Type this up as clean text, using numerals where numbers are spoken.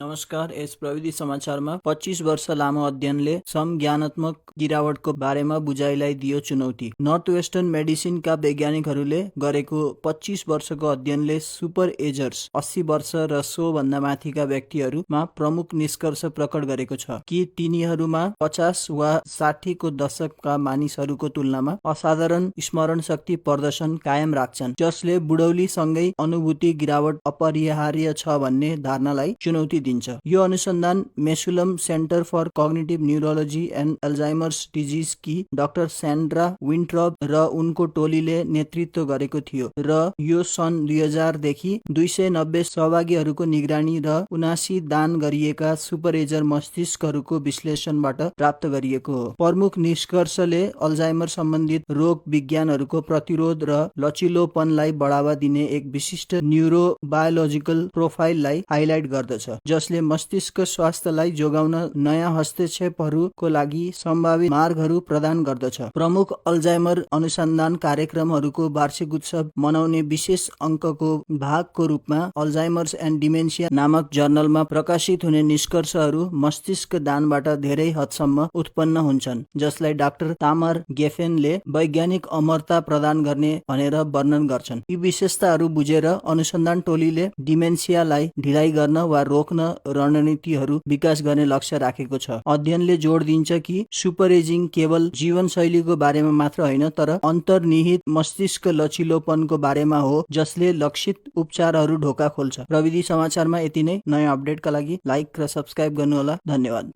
नमस्कार। यस प्रविधि समाचारमा 25 वर्ष लामो अध्ययनले समज्ञानात्मक गिरावटको बारेमा बुझाइलाई दियो चुनौती। नर्थ वेस्टर्न मेडिसिनका वैज्ञानिकहरूले गरेको 25 वर्षको अध्ययनले सुपर एजर्स 80 वर्ष र सो भन्दा माथिका व्यक्तिहरूमा प्रमुख निष्कर्ष प्रकट गरेको छ कि तिनीहरूमा 50 वा 60 को दशकका मानिसहरूको तुलनामा असाधारण स्मरण शक्ति प्रदर्शन कायम राख्छन्, जसले बुढौलीसँगै अनुभूति गिरावट अपरिहार्य छ भन्ने धारणालाई चुनौती दिन्छ। यो अनुसन्धान Mesulam Center for Cognitive Neurology and Alzheimer's Disease की डाक्टर स्यान्ड्रा विन्ट्रब र उनको टोलीले नेतृत्व गरेको थियो र यो सन् 2000 देखि 290 सहभागीहरूको निगरानी र 79 दान गरिएका सुपरएजर मस्तिष्कहरूको विश्लेषणबाट प्राप्त गरिएको हो। प्रमुख निष्कर्षले अल्जाइमर सम्बन्धित रोग विज्ञानहरूको प्रतिरोध र लचिलोपनलाई बढावा दिने एक विशिष्ट न्युरोबायोलोजिकल प्रोफाइललाई हाइलाइट गर्दछ, जसले मस्तिष्क स्वास्थ्यलाई जोगाउन नयाँ हस्तक्षेपहरूको लागि सम्भावित मार्गहरू प्रदान गर्दछ। प्रमुख अल्जाइमर अनुसन्धान कार्यक्रमहरूको वार्षिक उत्सव मनाउने विशेष अङ्कको भागको रूपमा अल्जाइमर्स एन्ड डिमेन्सिया नामक जर्नलमा प्रकाशित हुने निष्कर्षहरू मस्तिष्क दानबाट धेरै हदसम्म उत्पन्न हुन्छन्, जसलाई डाक्टर तामर गेफेनले वैज्ञानिक अमरता प्रदान गर्ने भनेर वर्णन गर्छन्। यी विशेषताहरू बुझेर अनुसन्धान टोलीले डिमेन्सियालाई ढिलाइ गर्न वा रोक्न रणनीतिहरू विकास गर्ने लक्ष्य राखेको छ। अध्ययनले जोड दिन्छ कि सुपरएजिङ केवल जीवनशैलीको बारेमा मात्र होइन, तर अन्तर्निहित मस्तिष्क लचिलोपनको बारेमा हो, जसले लक्षित उपचारहरू ढोका खोल्छ। प्रविधि समाचारमा यति नै। नयाँ अपडेटका लागि लाइक र सब्स्क्राइब गर्नुहोला। धन्यवाद।